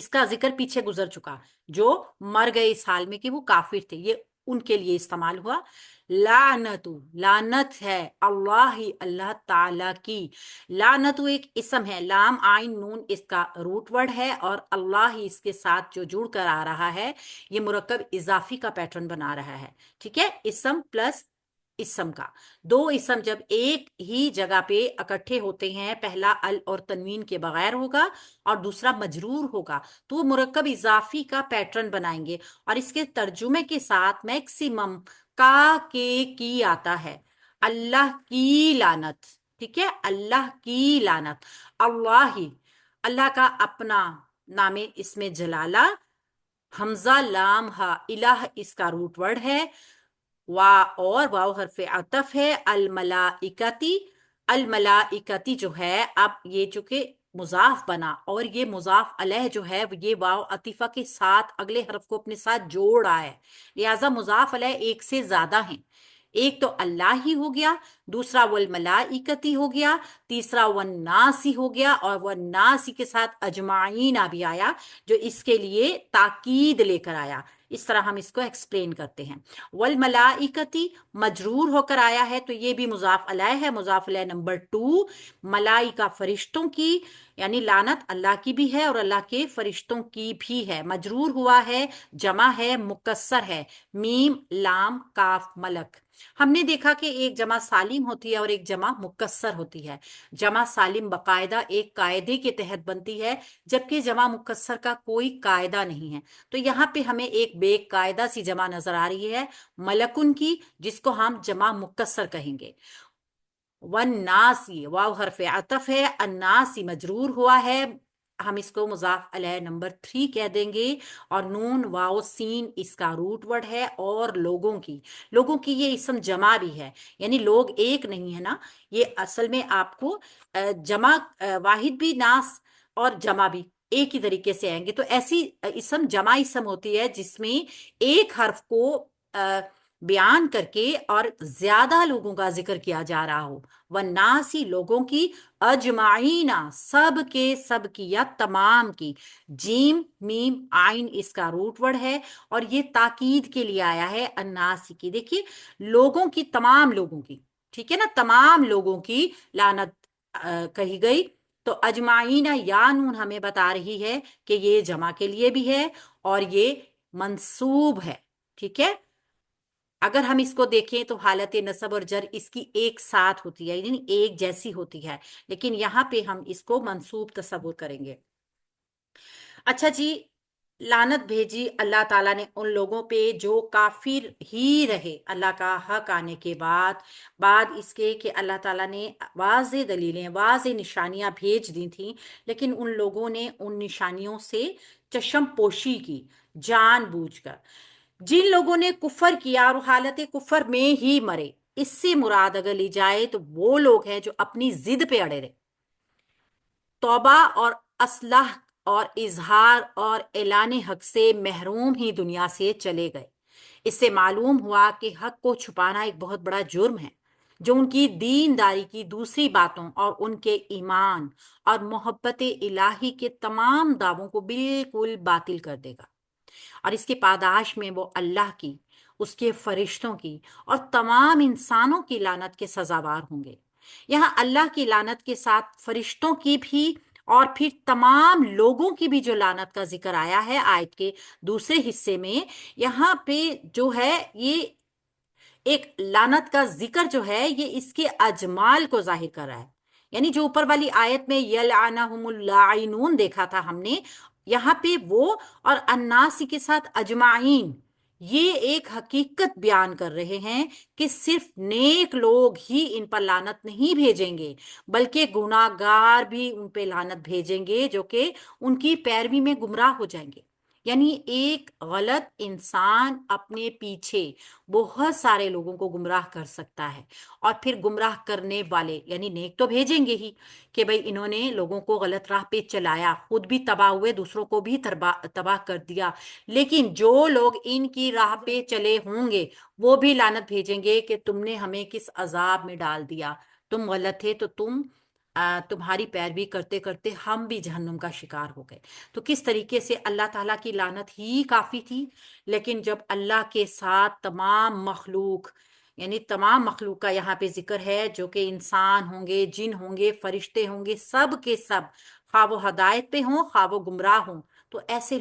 اس کا ذکر پیچھے گزر چکا، جو مر گئے اس حال میں کہ وہ کافر تھے، یہ ان کے لیے استعمال ہوا۔ لعنتو، لعنت ہے، اللہ اللہ تعالی کی۔ لعنتو ایک اسم ہے، لام عین نون اس کا روٹ ورڈ ہے، اور اللہ اس کے ساتھ جو جڑ کر آ رہا ہے یہ مرکب اضافی کا پیٹرن بنا رہا ہے، ٹھیک ہے، اسم پلس اسم کا۔ دو اسم جب ایک ہی جگہ پہ اکٹھے ہوتے ہیں، پہلا ال اور تنوین کے بغیر ہوگا اور دوسرا مجرور ہوگا، تو وہ مرکب اضافی کا پیٹرن بنائیں گے، اور اس کے ترجمے کے ساتھ میکسیمم کا کے کی آتا ہے، اللہ کی لعنت، ٹھیک ہے، اللہ کی لعنت، اللہ ہی، اللہ کا اپنا نام اسم جلالہ، حمزہ لام ہا، الہ اس کا روٹ ورڈ ہے، وا اور واو حرف عطف ہے، الملائکتی، الملائکتی جو ہے، اب یہ چونکہ مضاف بنا اور یہ مضاف علیہ جو ہے یہ واو عطیفہ کے ساتھ اگلے حرف کو اپنے ساتھ جوڑ رہا ہے، لہذا مضاف علیہ ایک سے زیادہ ہیں، ایک تو اللہ ہی ہو گیا، دوسرا والملائکتی ہو گیا، تیسرا والناسی ہو گیا، اور والناسی کے ساتھ اجمعین بھی آیا جو اس کے لیے تاکید لے کر آیا۔ اس طرح ہم اس کو ایکسپلین کرتے ہیں۔ والملائکتی مجرور ہو کر آیا ہے تو یہ بھی مضاف علیہ ہے، مضاف علیہ نمبر 2، ملائکہ فرشتوں کی، یعنی لعنت اللہ کی بھی ہے اور اللہ کے فرشتوں کی بھی ہے، مجرور ہوا ہے، جمع ہے، مکسر ہے، میم لام کاف ملک۔ ہم نے دیکھا کہ ایک جمع سالم ہوتی ہے اور ایک جمع مکسر ہوتی ہے، جمع سالم باقاعدہ ایک قاعدے کے تحت بنتی ہے، جبکہ جمع مکسر کا کوئی قاعدہ نہیں ہے، تو یہاں پہ ہمیں ایک بے قاعدہ سی جمع نظر آ رہی ہے ملکن کی، جس کو ہم جمع مکسر کہیں گے۔ والناسی، واو حرف عطف ہے، الناسی مجرور ہوا ہے، ہم اس کو مضاف علیہ نمبر 3 کہہ دیں گے، اور نون واو سین اس کا روٹ ورڈ ہے، اور لوگوں کی، لوگوں کی یہ اسم جمع بھی ہے، یعنی لوگ ایک نہیں ہے نا، یہ اصل میں آپ کو جمع واحد بھی ناس اور جمع بھی ایک ہی طریقے سے آئیں گے، تو ایسی اسم جمع اسم ہوتی ہے جس میں ایک حرف کو بیان کر کے اور زیادہ لوگوں کا ذکر کیا جا رہا ہو، والناسی لوگوں کی، اجمعین سب کے سب کی یا تمام کی، جیم میم عین اس کا روٹ ورڈ ہے، اور یہ تاکید کے لیے آیا ہے الناسی کی، دیکھیے لوگوں کی، تمام لوگوں کی، ٹھیک ہے نا، تمام لوگوں کی لعنت کہی گئی، تو اجمعین یا نون ہمیں بتا رہی ہے کہ یہ جمع کے لیے بھی ہے اور یہ منصوب ہے، ٹھیک ہے۔ اگر ہم اس کو دیکھیں تو حالت نصب اور جر اس کی ایک ساتھ ہوتی ہے، یعنی ایک جیسی ہوتی ہے، لیکن یہاں پہ ہم اس کو منصوب تصور کریں گے۔ اچھا جی، لعنت بھیجی اللہ تعالیٰ نے ان لوگوں پہ جو کافر ہی رہے اللہ کا حق آنے کے بعد اس کے کہ اللہ تعالیٰ نے واضح دلیلیں، واضح نشانیاں بھیج دی تھیں، لیکن ان لوگوں نے ان نشانیوں سے چشم پوشی کی جان بوجھ کر۔ جن لوگوں نے کفر کیا اور حالت کفر میں ہی مرے، اس سے مراد اگر لی جائے تو وہ لوگ ہیں جو اپنی ضد پہ اڑے رہے، توبہ اور اصلاح اور اظہار اور اعلان حق سے محروم ہی دنیا سے چلے گئے۔ اس سے معلوم ہوا کہ حق کو چھپانا ایک بہت بڑا جرم ہے، جو ان کی دینداری کی دوسری باتوں اور ان کے ایمان اور محبت الہی کے تمام دعووں کو بالکل باطل کر دے گا، اور اس کے پاداش میں وہ اللہ کی، اس کے فرشتوں کی اور تمام انسانوں کی لعنت کے سزاوار ہوں گے۔ یہاں اللہ کی لعنت کے ساتھ فرشتوں کی بھی اور پھر تمام لوگوں کی بھی جو لعنت کا ذکر آیا ہے آیت کے دوسرے حصے میں، یہاں پہ جو ہے یہ ایک لعنت کا ذکر جو ہے یہ اس کے اجمال کو ظاہر کر رہا ہے، یعنی جو اوپر والی آیت میں یلعنہم اللاعنون دیکھا تھا ہم نے، یہاں پہ وہ اور الناس کے ساتھ اجمعین، یہ ایک حقیقت بیان کر رہے ہیں کہ صرف نیک لوگ ہی ان پر لعنت نہیں بھیجیں گے، بلکہ گناہ گار بھی ان پہ لعنت بھیجیں گے جو کہ ان کی پیروی میں گمراہ ہو جائیں گے۔ یعنی ایک غلط انسان اپنے پیچھے بہت سارے لوگوں کو گمراہ کر سکتا ہے، اور پھر گمراہ کرنے والے یعنی نیک تو بھیجیں گے ہی کہ بھئی انہوں نے لوگوں کو غلط راہ پہ چلایا، خود بھی تباہ ہوئے، دوسروں کو بھی تباہ کر دیا، لیکن جو لوگ ان کی راہ پہ چلے ہوں گے وہ بھی لعنت بھیجیں گے کہ تم نے ہمیں کس عذاب میں ڈال دیا، تم غلط تھے تو تم تمہاری پیروی کرتے کرتے ہم بھی جہنم کا شکار ہو گئے۔ تو کس طریقے سے اللہ تعالیٰ کی لعنت ہی کافی تھی، لیکن جب اللہ کے ساتھ تمام مخلوق، یعنی تمام مخلوق کا یہاں پہ ذکر ہے، جو کہ انسان ہوں گے، جن ہوں گے، فرشتے ہوں گے، سب کے سب، خواہ وہ ہدایت پہ ہوں خواہ وہ گمراہ ہوں، تو ایسے